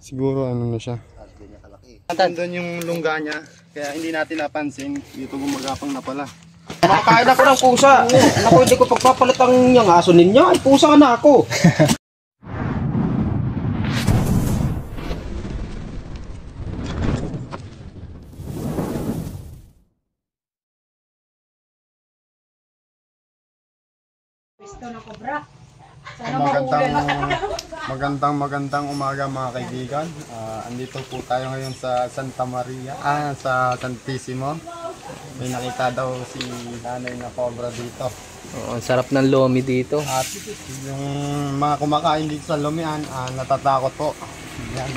Siguro ano na siya. Doon yung lungga niya, kaya hindi natin napansin. Dito gumagapang na pala. Makakain ako ng pusa. Ako hindi ko pagpapalit ang yung aso ninyo. Ay pusa na ako. Magandang umaga mga kaibigan. Andito po tayo ngayon sa Santa Maria, sa Santissimo. May nakita daw si nanay na cobra dito. Oo, ang sarap ng lomi dito. At yung mga kumakain dito sa Lumian, natatakot po. Yan.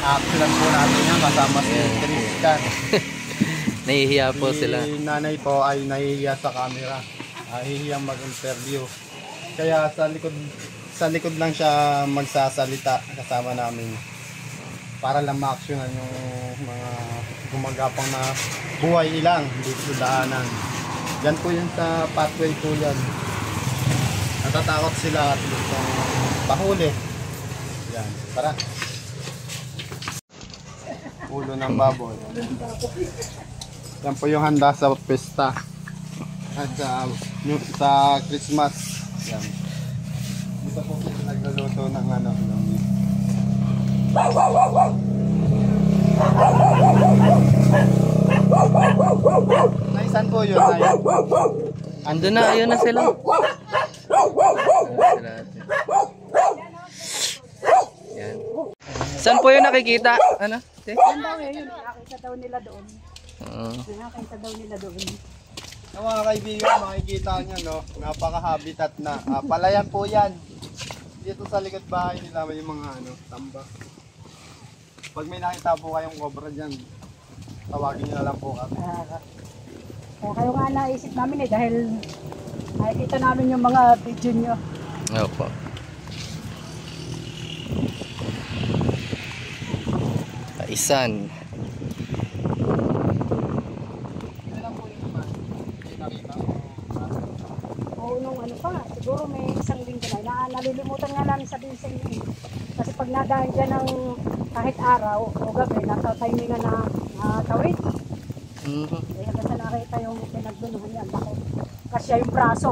Action po natin yan kasama si Christian. Nahihiya po sila. Si nanay po ay nahihiya sa camera. Hihiyang mag-interview. Kaya sa likod lang siya magsasalita kasama namin para lang ma-actionan yung mga gumagapang na buhay ilang dito sa daanan. Yan po yun sa pathway po yan. Natatakot sila at gustong pahuli. Yan, tara. Ulo ng baboy. Yan po yung handa sa pesta at sa Christmas. Yan. Dito po sila nagluluto ng ano. Naisan po yun, Nay? Ando na, ayun na sila. Yan. Saan po yung nakikita? Ano? Yan daw yun, nakita daw nila doon. Nakita daw nila doon. Yung mga kaibigan, makikita nyo, no? Napaka-habitat na. Palayan po yan. Dito sa likod bahay nila may mga tambak. Pag may nakita po kayong cobra dyan, tawagin nyo na lang po kami. Kaya kayo nga naisip namin dahil nakikita namin yung mga video nyo. Opo. Kaisan. Oo, nung ano pa, siguro may isang linggo na. Nalilimutan nga namin sabihin sa inyo. Kasi pag nadahan dyan ng kahit araw o gabi, nasa timingan na tawid. Kaya kasi nakita yung pinagdunuhan niya, laki. Kasi yung braso.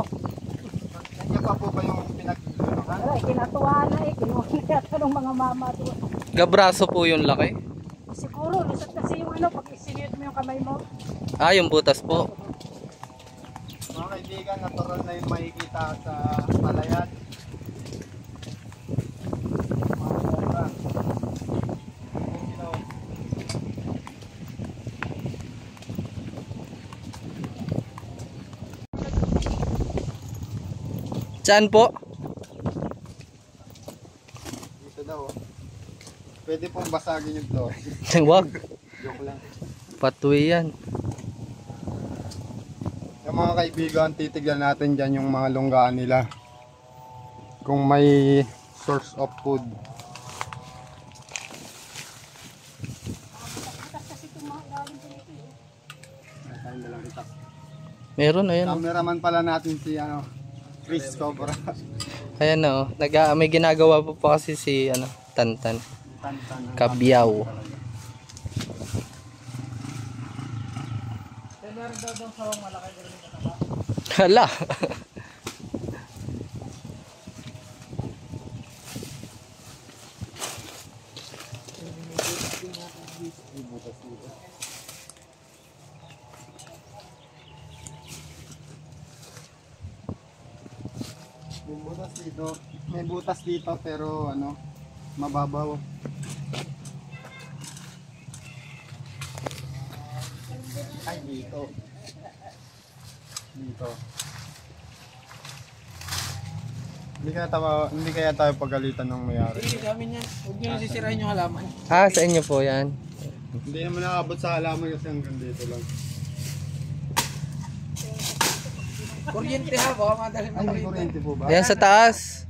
Nandiyan pa po ba yung pinagdunuhan? Ay, kinatuwa na kinuha niya ng mga mama doon. Gabraso po yung laki. Siguro, lusot kasi yung pag isiniyot mo yung kamay mo. Yung butas po. Mga kaibigan, natural na yung makikita sa palayan. Mga cobra. Saan po? Dito daw. Pwede pong basagin yung floor. Wag. Joke lang. Pathway yan. Yung mga kaibigan, titignan natin dyan yung mga lunggaan nila. Kung may source of food. Meron, ayan. Cameraman pala natin si Chris Cobra. Ayan o. May ginagawa po pa kasi si Tantan. Kabyaw. Hala. May butas dito pero mababaw. Ay, dito. Hindi kaya tayo pagalitan ng mayari. Hindi kami niyan. Huwag niyo nasisirain yung halaman. Sa inyo po yan. Hindi naman nakabot sa halaman kasi hanggang dito lang. Kuryente ha, baka madali Ay, may kuryente po ba? Ayan sa taas.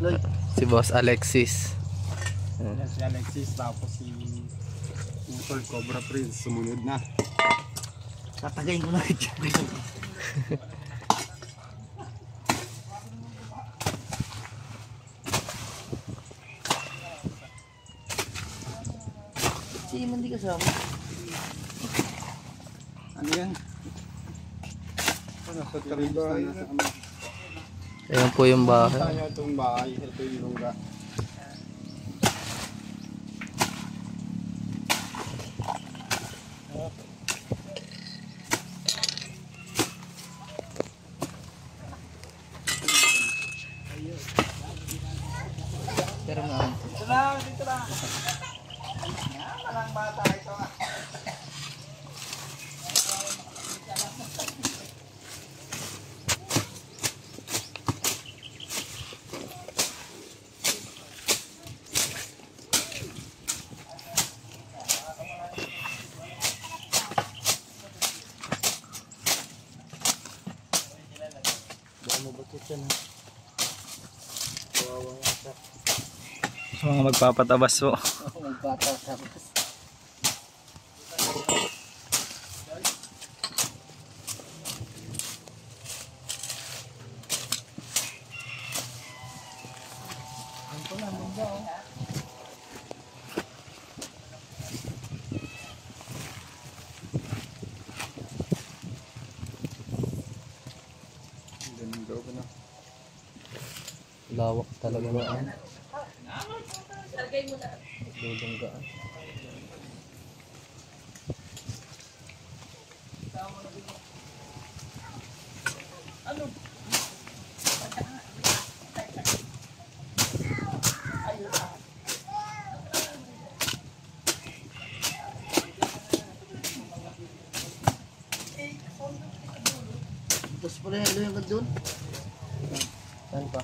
Si Boss Alexis. Yan si Alexis, tapos si Tol Cobra Prince, sumunod na. Tatagayin ko na ito. Si Iman di kasama. Ano yan? Nasa Taribas na nasa kami. Ayan po yung bahay. Kita nyo itong bahay, ito yung lungga. Pero nga. Sa mga magpapatabas po. Lawak talaga na ano. Dudunggaan. Tapos pala hello yung doon. Saan pa?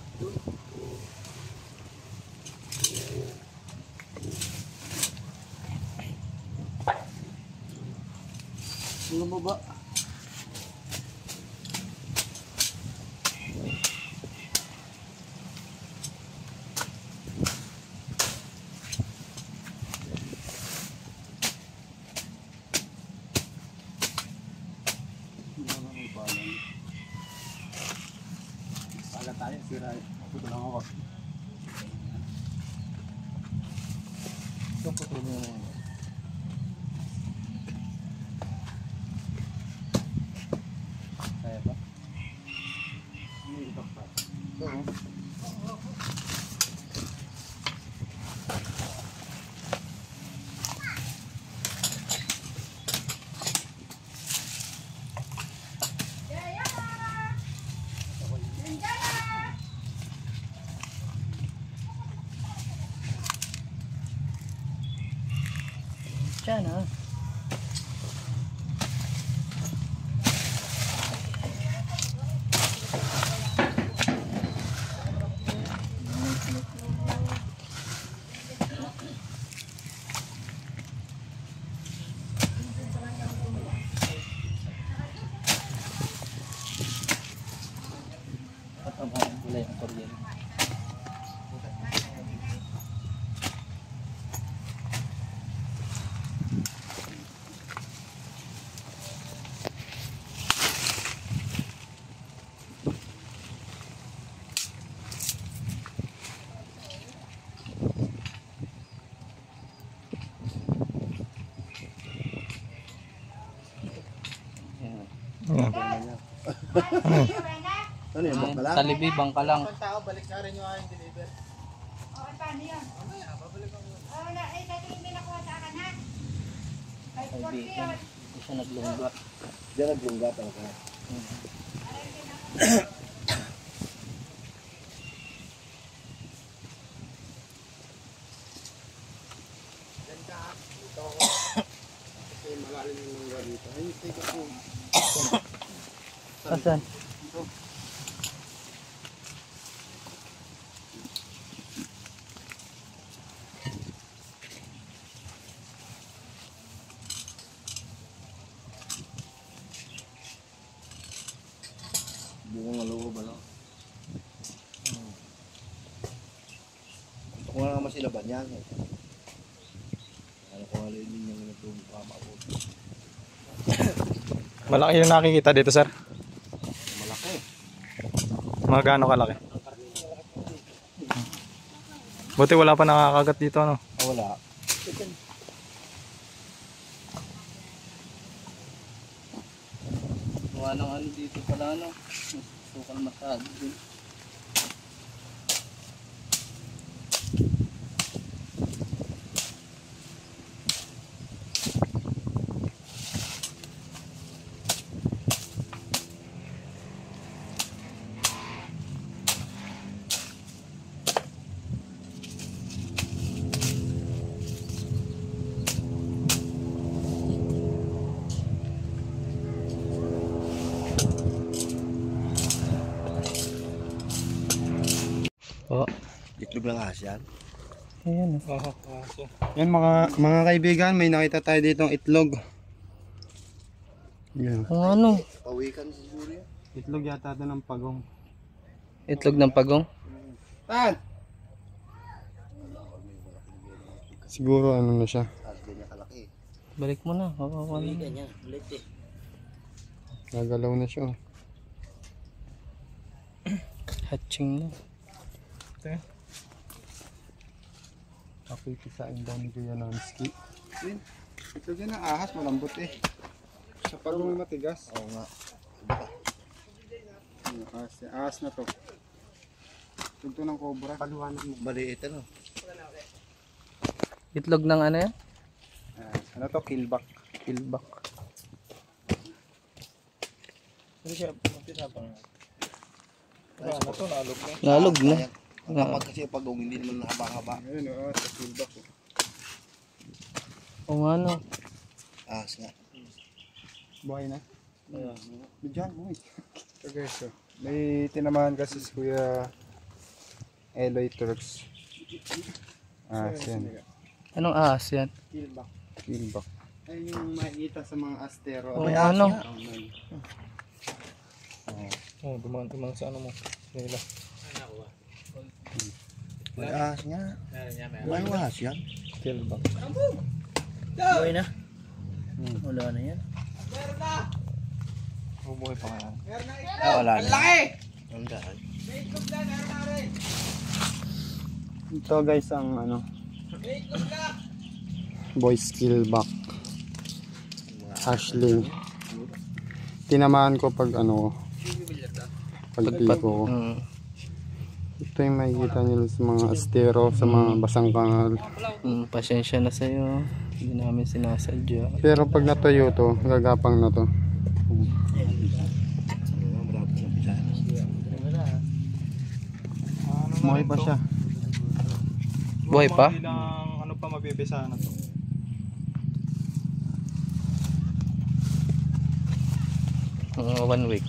Yung baba. Pala tayo, sira. Puto lang ako. Ito po ito na. Kaya ba? Diyan ah. Patamahan pala yung kuryente. Ano yung bakla? Talibi, bangka lang. Tao, balik na rin yung aking deliver. Kaibigan. Hindi siya naglungga. Diyan naglungga talaga. Kasi malalim yung lungga dito. Ay, take it home. Asan? Buong maluho ba lang? naman sila ba niyan? Ano ko nga rin yung nagpapakot. Malaki yung nakikita dito, sir. Malaki. Mga gaano kalaki? Buti wala pa nakakagat dito, ano? Wala. Gawa ng ano dito pala, ano? Sukal masyado din. Oh, Itlog ng ahas yan. ayan. Yan mga kaibigan, may nakita tayo ditong itlog. Yan. Ang ano? Pawikan siguro yan. Itlog yata ito ng pagong. Itlog ng pagong? Tan! Siguro ano na siya. Ahas ganyan kalaki. Balik mo na. Oo, ano. Ganyan. Ulit eh. Gagalaw na siya. Hatching na. Ako ipisain daw ni Kuya Namski. Itlog yan ng ahas, malambot eh. Sa pagong matigas. Oo nga. Ahas na to. Itlog to ng cobra. Paluwanan mo. Maliit ano. Itlog ng ano yan? Ano to? Killback. Kilbak. Nalog na. Kapag kasi pagong hindi naman haba-haba. Ayun sa killback. O nga no. Ahas nga. Buhay na? Diyan, buhay. So guys, may tinamaan kasi si Kuya Eloy Turks. Yan. Anong ahas yan? Killback. Killback. Ay yung makikita sa mga astero. O ano? Oh, dumaan sa ano mo. Nila. May ahas nga. May ahas yan. Kilbak. Buhay na. Wala na yan. Bubuhay pa nga yan. Wala na. Ang dahil. Ito guys ang ano. Boys Killback. Ashling. Tinamaan ko pag ano. Pagpiko ko. Ito yung makikita nyo sa mga astero, sa mga basang kanal. Pasensya na sa'yo. Hindi namin sinasadya. Pero pag natuyo to, gagapang na to. Buhay pa siya. Buhay pa? Ilang ano pa mabibisa na to. Mga 1 week.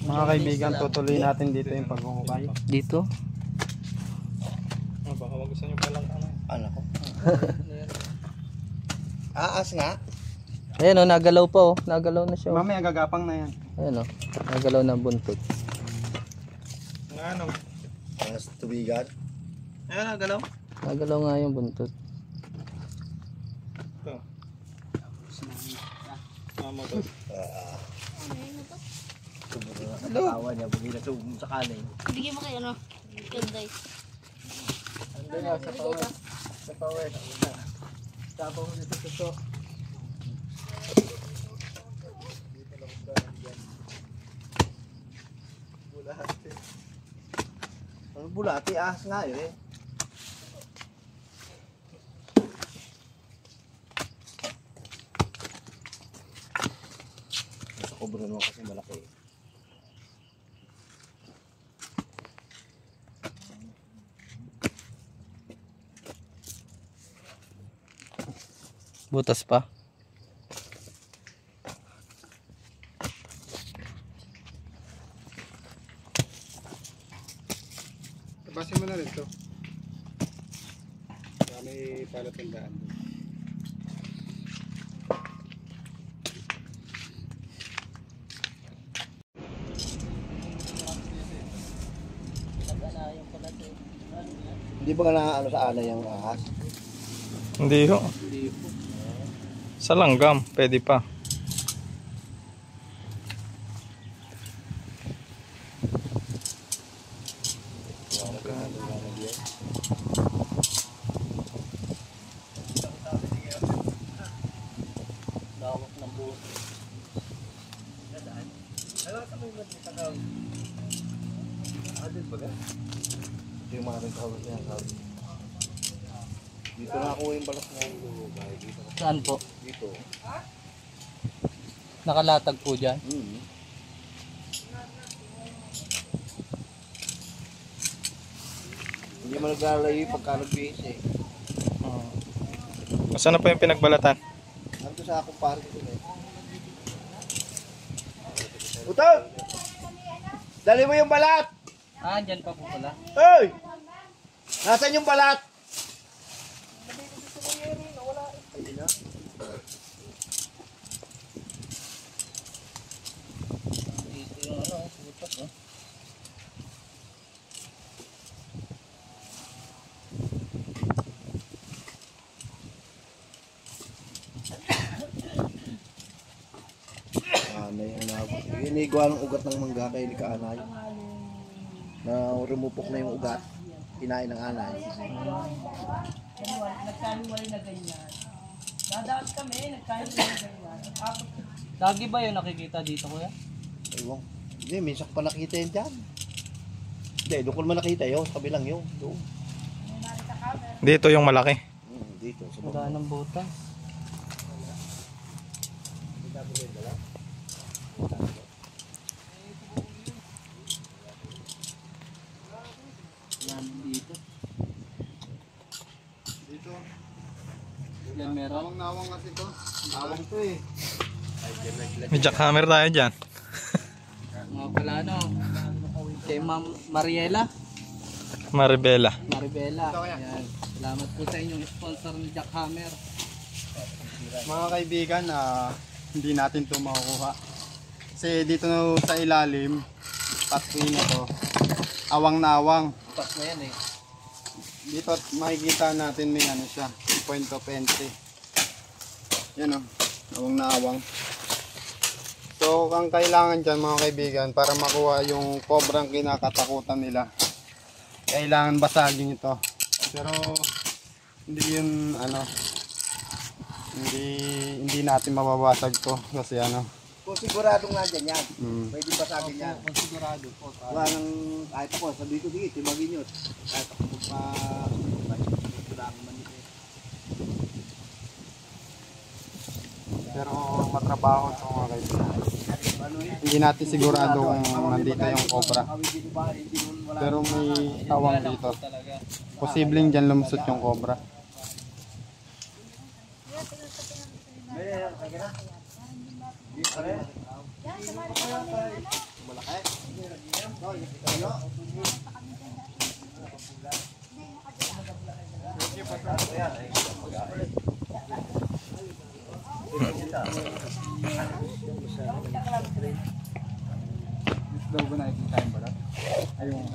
Mga kaibigan, tutuloy natin dito yung pagkukay. Dito? Oh, baka magustuhan nyo palang ano. Ano ko? Ahas nga. Ayan o, nagalaw pa o. Nagalaw na siya o. Mamaya gagapang na yan. Ayan o, nagalaw na buntot. Nga ano? Ahas tubigan. Ayan, nagalaw. Nagalaw nga yung buntot. Ito. Mama to. Tawa niya. Pag inasubong sa kanin. Bigyan mo kayo ano? Ganda eh. Sa power. Tapos dito to. Ang bulati, ahas nga yun eh. Nasa kubro naman kasi malaki. Butas pa. Tabasin mo na rin ito. May palatandaan. Hindi ba nga na ano sa anay yung ahas? Hindi ho. Sa langgam, pwede pa. Ito yung mga nagkawag niya. Dito na ako yung balas nga yung dito. Saan po? Dito. Nakalatag po dyan. Hindi mo naglalayo yung pagka nag-base eh. Saan na po yung pinagbalatan? Nandito sa akong parang dito eh. Utol! Dali mo yung balat! Ah, dyan pa po pala. Hey! Nasaan yung balat? Dito yung ano, putok oh. Anay ang nabot. Inigwa ng ugat ng mangga kay ni Kaanay. Na rumupok na yung ugat. Kinain ng anay. Lagi ba yun nakikita dito kuya? Ewan. Hindi, minsan pa nakita yan dyan. Hindi, doon ko naman nakita yun. Sa kabilang yun. Doon. Dito yung malaki. Dito. Sa Wala ng butas. Yan dito. Dito. Yan meron. Nawang-nawang kasi to. Nawang to eh. May jackhammer tayo dyan. Mga pala no. Kay Ma'am Mariela. Maribela. Maribela. Yan. Salamat po sa inyong sponsor ni Jackhammer. Mga kaibigan, hindi natin to makukuha. Kasi dito sa ilalim, pathway na to, awang na awang. Butas na yan eh. Dito makikita natin may ano siya, point of entry. Yan o, awang na awang. So, ang kailangan dyan mga kaibigan, para makuha yung cobrang kinakatakutan nila, kailangan basagin ito. Pero, hindi yun, ano, hindi natin mababasag to kasi ano. Kung siguradong nandyan yan. Mm. Pwede basagin yan. Kung sigurado po. Wala nang, kahit ako, sabi ko dito, tibagin yun. Kahit ako Pero matrabaho ito mga kaibigan. Hindi natin sigurado kung nandito yung cobra. Pero may awang dito. Posibleng dyan lumusot yung cobra. Daw ba nakikita yung balat? Ayun.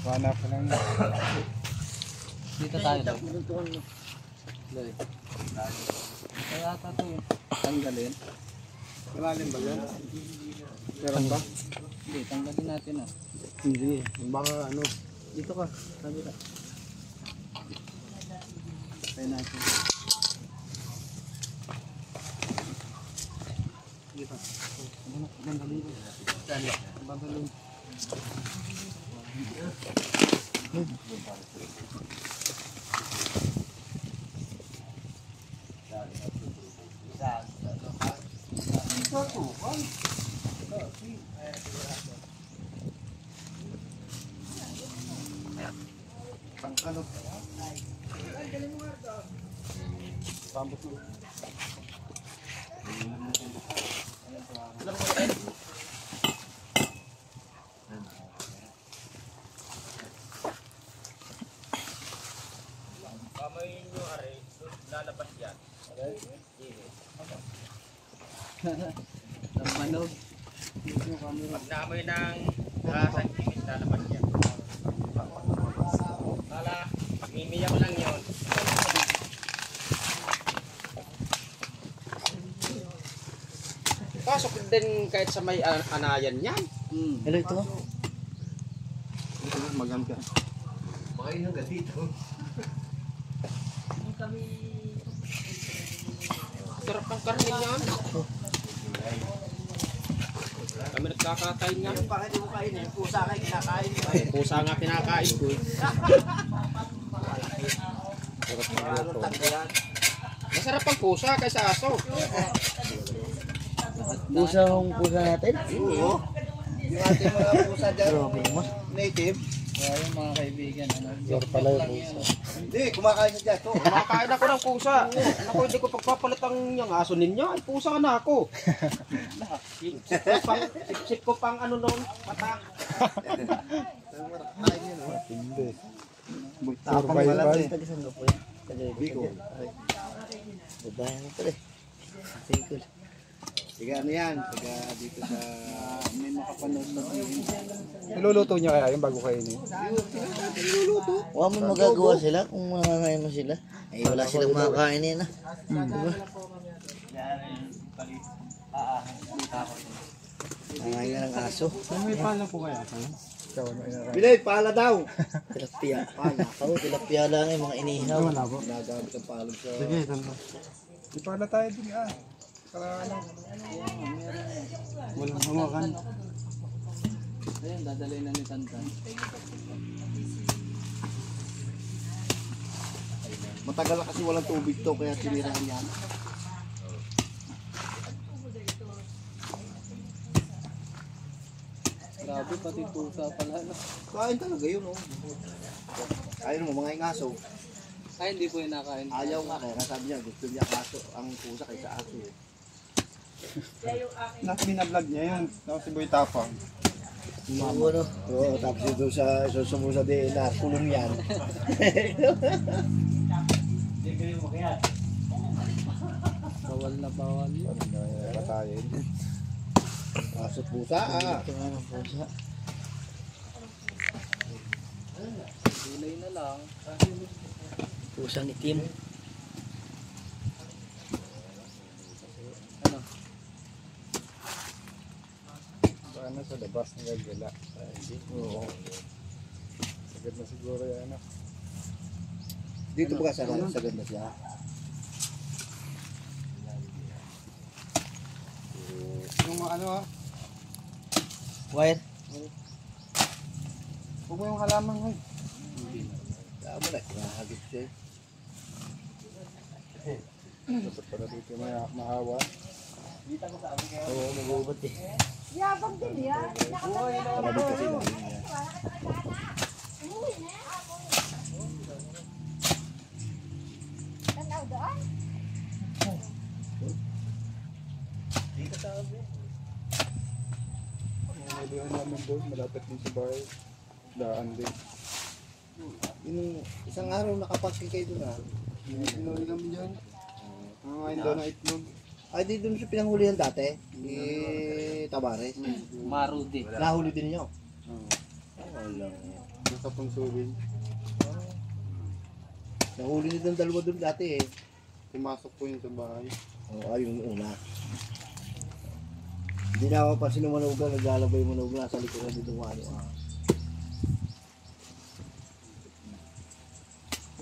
Wala pa lang. Dito tayo daw. Kaya ata ito yun. Tanggalin. Malalim ba yan? Meron ba? Hindi, tanggalin natin ah. Hindi. Baka ano. Dito ka. Sabi ka. Try natin. Dito. Bandalin. Bandalin. Pangkalot. Pambot mo. Lambanog. Pag naamoy ng lasang kimis, lalabas yan. din kahit sa may anayan yan. Hello ito. Maganda. Makain ka dito. Sarap ng karne niyan. Kami nagkakakain nga. Yung bakit mo kain eh? Pusa kayo kinakain. Pusa nga kinakain ko eh. Anong tanda yan? Masarap ang pusa kaysa aso. Pusa ang pusa natin? Oo. Yung ating mga pusa dyan, native. Yung mga kaibigan, Sir pala yung pusa. Hindi, kumakain na dyan. Ito. Kumakain ako ng pusa. Ako hindi ko pagpapalit ang yung aso ninyo. Ay pusa na ako. Sip ko pang ano noon, mata. Hindi. Tapang malat eh. Tagisan ko po Bicol. Babayan ko pala. Bicol. Tiga ano yan? Tiga dito sa... May makapanood na Niluluto niya kaya yung bago kainin? Wala mo magagawa sila kung makakain mo sila. Eh wala silang makakain yan ah. Diba? Nangain nga ng aso. May pala po kaya? Ikaw ano Bilay, pala daw. Tilapia. Oo, tilapia lang yung mga inihaw. Wala po. Nagamit ang palog sa... Sige, tanda. Di pala tayo din Kala ano. Walang hawakan. Ayun, dadalhin na ni Tantan. Matagal na kasi walang tubig to, kaya tinirahan yan. Grabe, pati pusa pala. No? Kain talaga yun, oh. Ayun mo, mga ingaso. Ay, hindi po yung nakain. Ayaw nga, kaya sabi niya, gusto niya aso, ang pusa kaysa aso. Eh. Binablog niya yun. Tapos si Boy Tapang. Ano? Oo, tapos ito sa sumo sa DNR, kulong yan. Bawal na bawal. Ano na patayin? Aso at pusa, Ito nga ng pusa. Gulay na lang. Pusang itim. Ano? Paano sa labas ng gagala? Hindi. Oo. Sagad na siguro yan. Dito ba sa ganda siya? Yung ano Wire? huwag mo yung halaman mo. Tama na, nakahagip siya. Dapat pala dito mahawa. Oo, mag-uubot eh. Yabang din yan. Nakabit kasi namin yan. Tanaw doon? Nilihan namin doon, malapit din sa bahay. Daan din. Yung isang araw nakapagkin kayo doon ah. Pinuli kami dyan. Nangangain daw ng itlog. Ay, di doon siya pinanghulihan dati. Tabares. Marudi. Nahuli din niyo. Wala. Nasa Punsuwin. Nahuli din ng dalawa doon dati eh. Pumasok po yun sa bahay. Oo, yung una. Hindi na ako pansin ng manugang, naglalabay yung manugang sa likod na dito ano.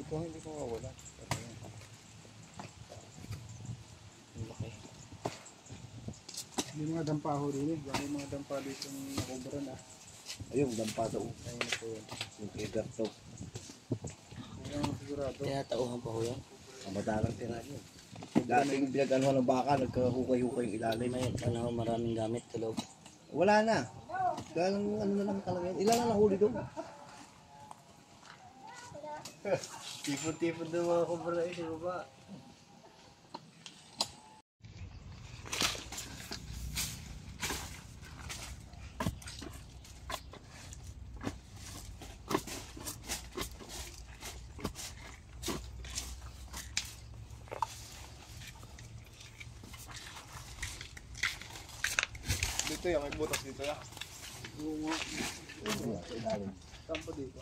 Ito hindi ko mawala. Yung mga dampa ho rin eh. Yung mga dampa dito yung nakubra na. Ayun, dampa daw. Ayun na po yun. Yung kigar to. Yung sigurado. Tinatauhan pa ko yan. Kabatarang tira yun. Dati yung pinag-anuhan ng baka, nagkahukay-hukay yung ilalim. May panahon maraming gamit tulog. Wala na. Kaya ano na lang talaga yun. Ilan na nahuli doon? Tipon-tipon ng mga kumbara eh, di ba? Dito yan, may butas dito yan. Saan po dito?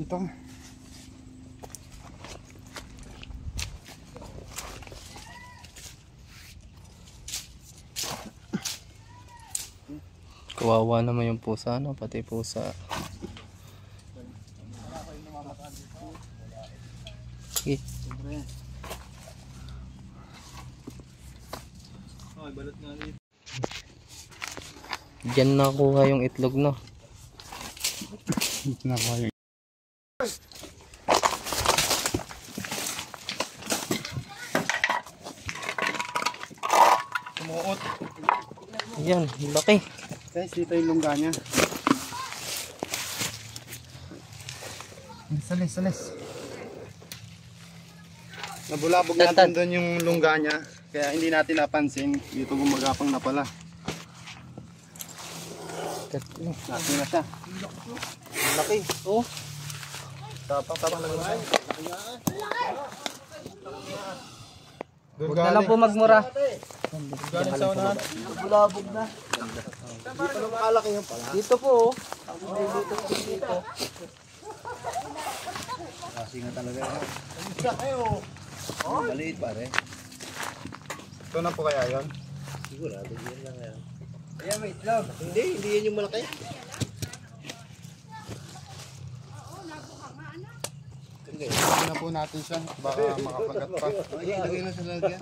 Ito. Kawawa naman yung pusa, no? Pati pusa. Sige. Diyan nakuha yung itlog, no? Nakuha yun. Sumuot. Yan, laki. Guys, dito yung lungga niya. Salis, salis. Nabulabog natin doon yung lungga niya. Kaya hindi natin napansin. Dito gumagapang na pala. Natin na siya. Laki. Oh. Tapang lang naman. Huwag na lang po magmura. Galing sa unahan. Bulabog na. Dito na makalaki yung pala. Dito po. Kasi nga talaga yan. Maliit pare. Ito na po kaya yun? Sigurado yun lang yan. Ayan, may itlog. Hindi yan yung malaki. Ito na po natin siya. Baka makapagat pa. Ay, ilagay na sa lagyan.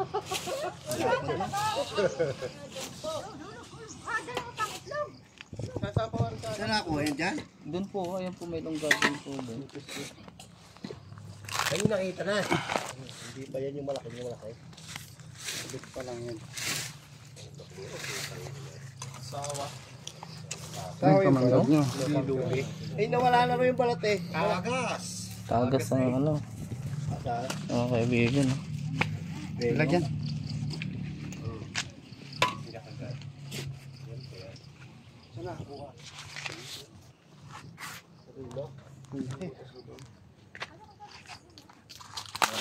Saan ako yan dyan? Doon po, ayan po may longga doon po. Ay, nakita na. Hindi pa yan yung malaki. Ulit pa lang yun. Sawa. Sawa yung balat nyo. Ay, nawala na rin yung balat eh. Kalagas. Tagas ang ano. Mga kaibigan. Lagyan.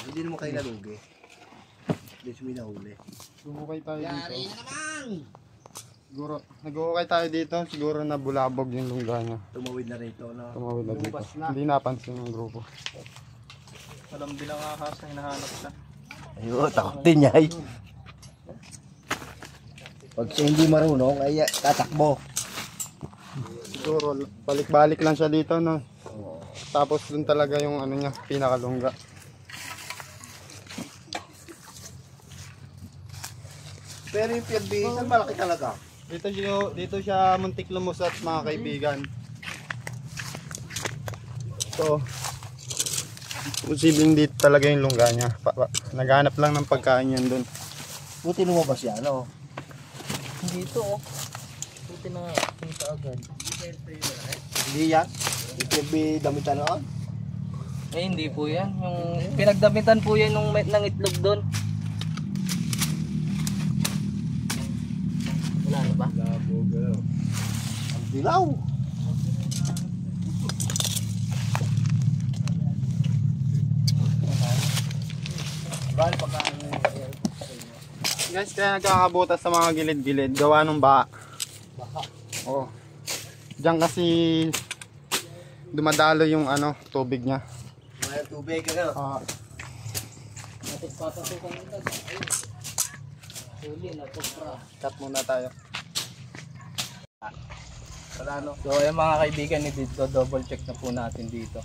Hindi naman kayo nalugi. Hindi siya minahuli. Gumukay tayo dito. Siguro, nag-uukay tayo dito. Siguro na bulabog yung lungga niya. Tumawid na rito. No? Tumawid na dito. Hindi napansin ng grupo. Alam bilang ahas na hinahanap siya. Ayun, takotin niya ay. Pag siya hindi marunong, ay tatakbo. Siguro, balik-balik lang siya dito, no? Tapos dun talaga yung ano niya, pinakalungga. Pero yung pinagbihisan, malaki talaga. Dito siya muntik lumusat, mga kaibigan. So, posibleng dito talaga yung lungga niya. Naghanap lang ng pagkain yan dun. Buti lumabas yan, no? Dito oh. Buti na kita agad. Hindi yan. Yung pinagdamitan noon. Eh hindi po yan. Yung pinagdamitan po yan ng itlog doon. Wala na ba? Ang dilaw. Bali pagkaan Guys, kaya nagkakabutas sa mga gilid-gilid, gawa ng baha. Oo. Diyan kasi dumadalo yung ano, tubig niya. may tubig, ano? Cut muna tayo. Wala, no? So ayan mga kaibigan, dito double check na po natin dito.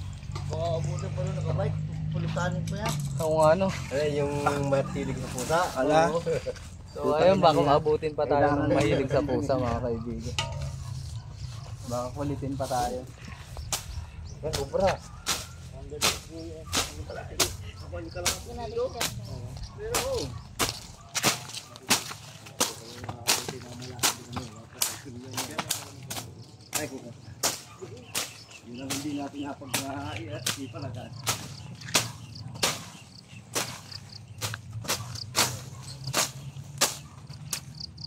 Baka abutin pa rin nakabike. Pulitanin ko yan. Kung ano. Eh, yung matilig sa pusa. Ala. So ayun, baka abutin pa tayo ng mahilig sa pusa mga kaibigan. Baka kulitin pa tayo. Yan, kubra. Ay, kubra. Yun ang hindi natin napag-iipan agad.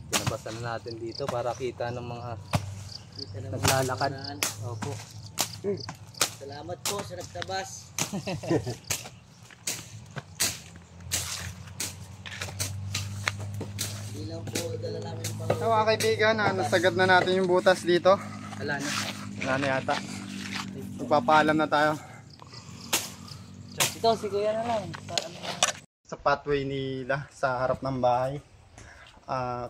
Pinabasan natin dito para kita ng mga naglalakad. Opo. Salamat po sa nagtabas. Hindi lang po dala namin yung So mga kaibigan, nasagad na natin yung butas dito. Wala na. Wala na yata. Magpapaalam na tayo. Dito, si Kuya na lang. Sa pathway nila sa harap ng bahay.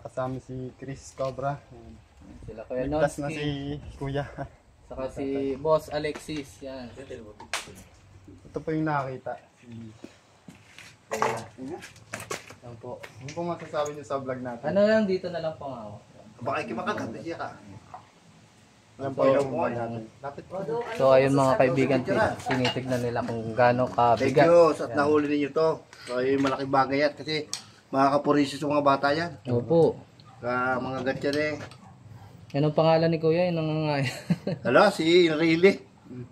Kasama si Chris Cobra. Sila Kuya Ligtas na Nonski. si Kuya. Saka si Boss Alexis. Yan. Ito po yung nakita. Yan po. Ano po masasabi niyo sa vlog natin? Ano lang, dito na lang po nga ako. Baka ikimakagat siya ka. Ano po yung vlog natin? Lapit po. So ayun mga kaibigan, tinitignan nila kung gaano Thank kabigat. you at nahuli ninyo to. So yung malaking bagay yan kasi makakapurisis yung mga bata yan. Opo. Mga gatya eh. Anong pangalan ni Kuya? Yung nangangaya. Hala, si Enrile.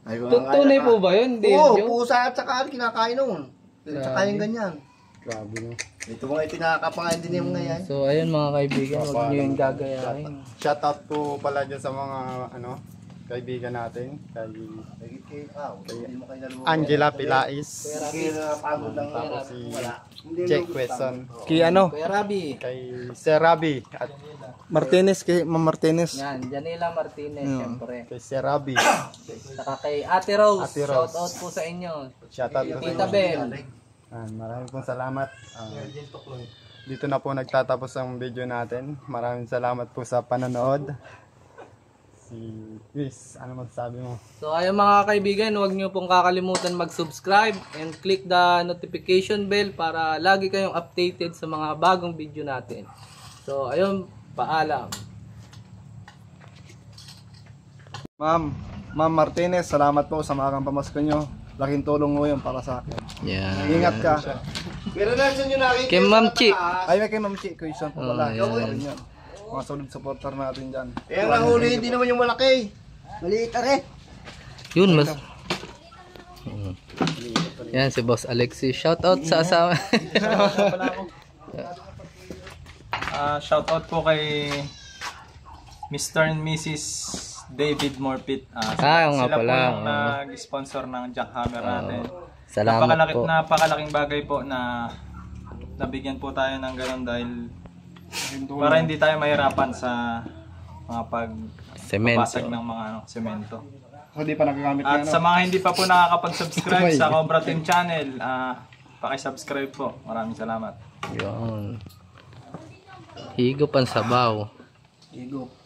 Ay, Tunay po ba yun? Hindi Oo, yun. pusa at saka kinakain noon. Tsaka yung ganyan. Grabe no. Ito mga itinakapangain din yung mga yan. So ayun mga kaibigan, huwag nyo yung gagayahin. Shoutout po pala dyan sa mga kaibigan natin. Kay Hindi mo kayo nalulungan. Angela Pilais. Kaya pagod lang Tapos si wala. Jack Wesson. Kay Kuya Rabi. Kay Sir Rabi. At Martinez, kay Ma'am Martinez. Yan, Janela Martinez, syempre. kay Sir Rabi. Saka kay Ate Rose. Ate Rose. Shout out po sa inyo. Shoutout po sa Tita Bel. Maraming pong salamat. Dito na po nagtatapos ang video natin. Maraming salamat po sa panonood. Si Chris, ano masasabi mo? So ayun mga kaibigan, huwag nyo pong kakalimutan mag-subscribe and click the notification bell para lagi kayong updated sa mga bagong video natin. So ayun, paalam. Ma'am Martinez, salamat po sa magang pamasko nyo. Laking tulong mo yun para sa akin. Yeah. Ingat ka. Pero nandiyan yung nakikita. Kay Ma'am Chi. Ay, may kay Ma'am Chi, Kuisan po pala. Oh, Ikaw rin yan. Mga solid supporter natin dyan. Eh, ang nahuli, hindi naman yung malaki. Maliit rin. Yun, mas... Yan si Boss Alexis. Shout out sa asawa. Shoutout po kay Mr. and Mrs. David Morpit. Oo nga sila pala. po yung nag-sponsor ng jackhammer natin. Salamat po. Napakalaking bagay po na nabigyan po tayo ng ganun dahil para hindi tayo mahirapan sa mga pagbabasag ng mga semento. Hindi pa nagagamit At sa mga hindi pa po nakakapag-subscribe sa Cobra Team Channel, paki-subscribe po. Maraming salamat. Yun. Higop ang sabaw. Higop.